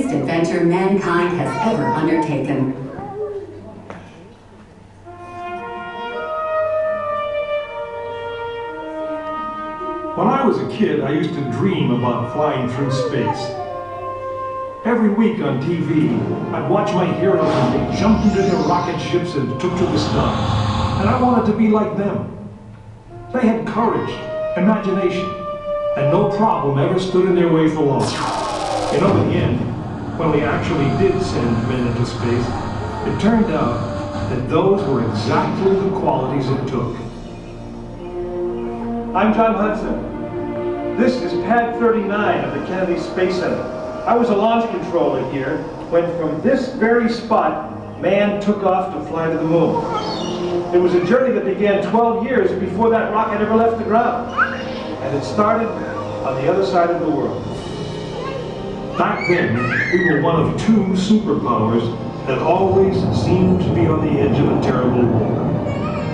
greatest adventure mankind has ever undertaken. When I was a kid, I used to dream about flying through space. Every week on TV, I'd watch my heroes as they jumped into their rocket ships and took to the stars. And I wanted to be like them. They had courage, imagination, and no problem ever stood in their way for long. You know, in the end, when we actually did send men into space, it turned out that those were exactly the qualities it took. I'm John Hudson. This is Pad 39 of the Kennedy Space Center. I was a launch controller here when from this very spot, man took off to fly to the moon. It was a journey that began 12 years before that rocket ever left the ground. And it started on the other side of the world. Back then, we were one of two superpowers that always seemed to be on the edge of a terrible war.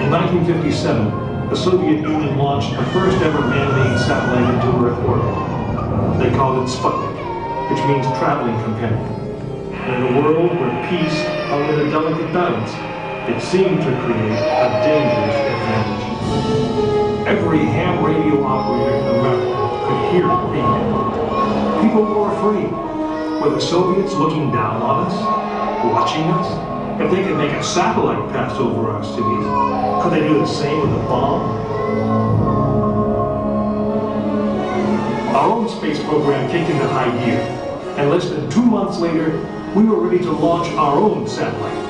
In 1957, the Soviet Union launched the first ever man-made satellite into Earth orbit. They called it Sputnik, which means traveling companion. And in a world where peace hung in a delicate balance, it seemed to create a dangerous advantage. Every ham radio operator in America could hear it being. People were afraid. Were the Soviets looking down on us? Watching us? If they could make a satellite pass over our cities, could they do the same with a bomb? Our own space program kicked into high gear, and less than 2 months later, we were ready to launch our own satellite.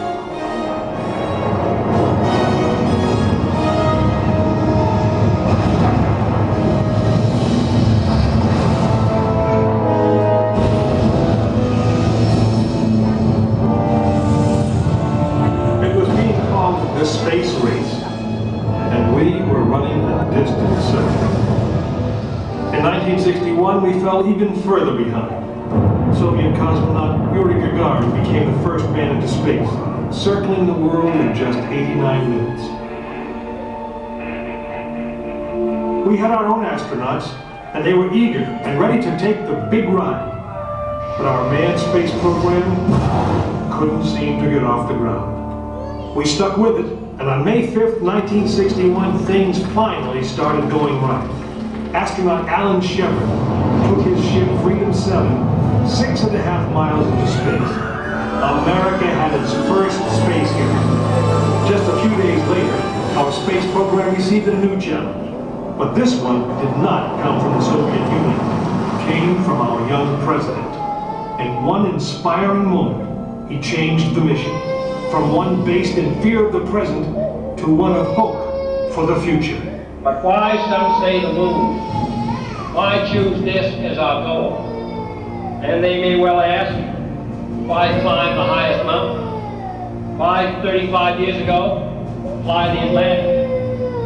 The space race, and we were running a distant second. In 1961, we fell even further behind. Soviet cosmonaut Yuri Gagarin became the first man into space, circling the world in just 89 minutes. We had our own astronauts, and they were eager and ready to take the big ride. But our manned space program couldn't seem to get off the ground. We stuck with it, and on May 5th, 1961, things finally started going right. Astronaut Alan Shepard took his ship Freedom 7 6.5 miles into space. America had its first space hero. Just a few days later, our space program received a new challenge. But this one did not come from the Soviet Union. It came from our young president. In one inspiring moment, he changed the mission. From one based in fear of the present to one of hope for the future. But why, some say, the moon? Why choose this as our goal? And they may well ask, why climb the highest mountain? Why 35 years ago fly the Atlantic?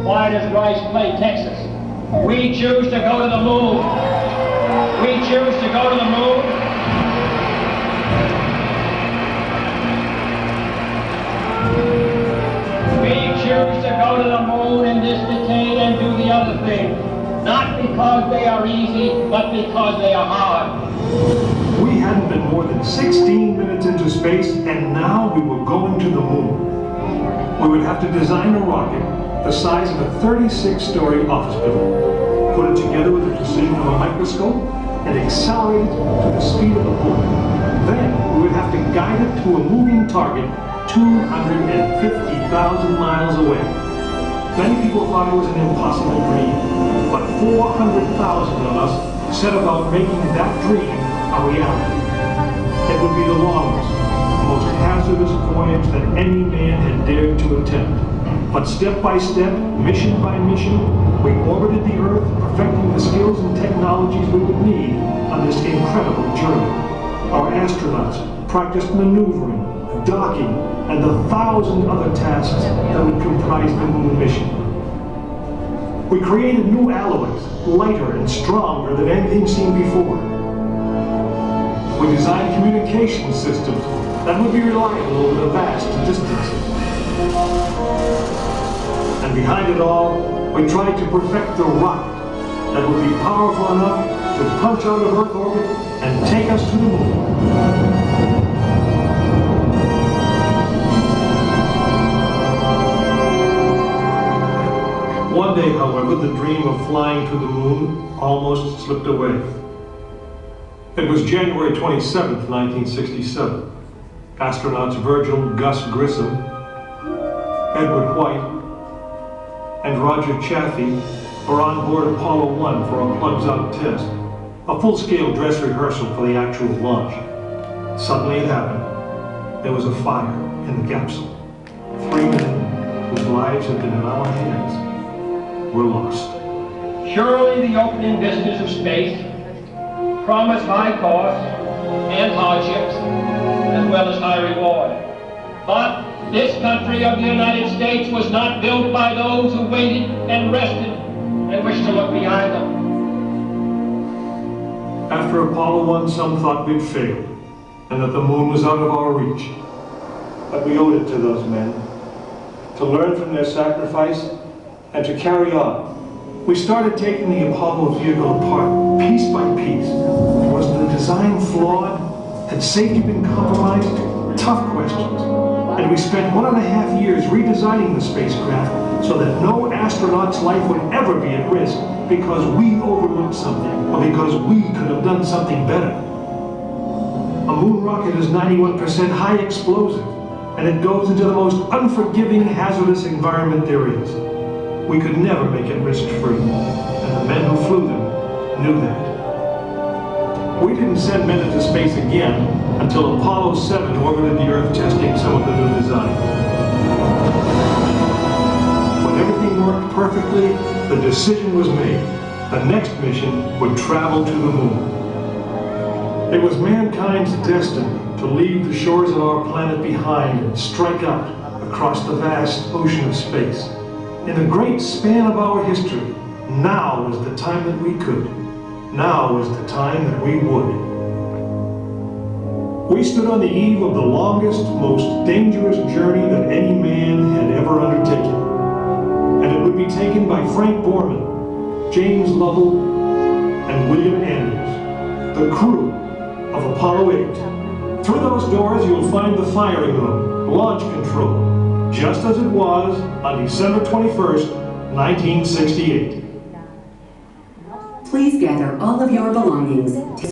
Why does Rice play Texas? We choose to go to the moon. We choose to go to the moon. We choose to go to the moon in this decade and do the other thing. Not because they are easy, but because they are hard. We hadn't been more than 16 minutes into space, and now we were going to the moon. We would have to design a rocket the size of a 36-story office building, put it together with the precision of a microscope, and accelerate it to the speed of a bullet. Then we would have to guide it to a moving target 250,000 miles away. Many people thought it was an impossible dream, but 400,000 of us set about making that dream a reality. It would be the longest, most hazardous voyage that any man had dared to attempt. But step by step, mission by mission, we orbited the Earth, perfecting the skills and technologies we would need on this incredible journey. Our astronauts practiced maneuvering, docking, and the 1,000 other tasks that would comprise the moon mission. We created new alloys, lighter and stronger than anything seen before. We designed communication systems that would be reliable over the vast distances. And behind it all, we tried to perfect the rocket that would be powerful enough to punch out of Earth orbit and take us to the moon. flying to the moon almost slipped away. It was January 27th, 1967. Astronauts Virgil Gus Grissom, Edward White, and Roger Chaffee were on board Apollo 1 for a plugs-out test, a full-scale dress rehearsal for the actual launch. Suddenly it happened. There was a fire in the capsule. 3 men whose lives had been in our hands were lost. Surely the opening vistas of space promise high costs and hardships, as well as high reward. But this country of the United States was not built by those who waited and rested and wished to look behind them. After Apollo 1, some thought we'd failed, and that the moon was out of our reach. But we owed it to those men to learn from their sacrifice and to carry on. We started taking the Apollo vehicle apart, piece by piece. Was the design flawed? Had safety been compromised? Tough questions. And we spent 1.5 years redesigning the spacecraft so that no astronaut's life would ever be at risk because we overlooked something, or because we could have done something better. A moon rocket is 91% high explosive, and it goes into the most unforgiving, hazardous environment there is. We could never make it risk-free, and the men who flew them knew that. We didn't send men into space again until Apollo 7 orbited the Earth, testing some of the new designs. When everything worked perfectly, the decision was made. The next mission would travel to the moon. It was mankind's destiny to leave the shores of our planet behind and strike out across the vast ocean of space. In the great span of our history, now was the time that we could. Now was the time that we would. We stood on the eve of the longest, most dangerous journey that any man had ever undertaken. And it would be taken by Frank Borman, James Lovell, and William Anders, the crew of Apollo 8. Through those doors, you'll find the firing room, launch control, just as it was on December 21st, 1968. Please gather all of your belongings.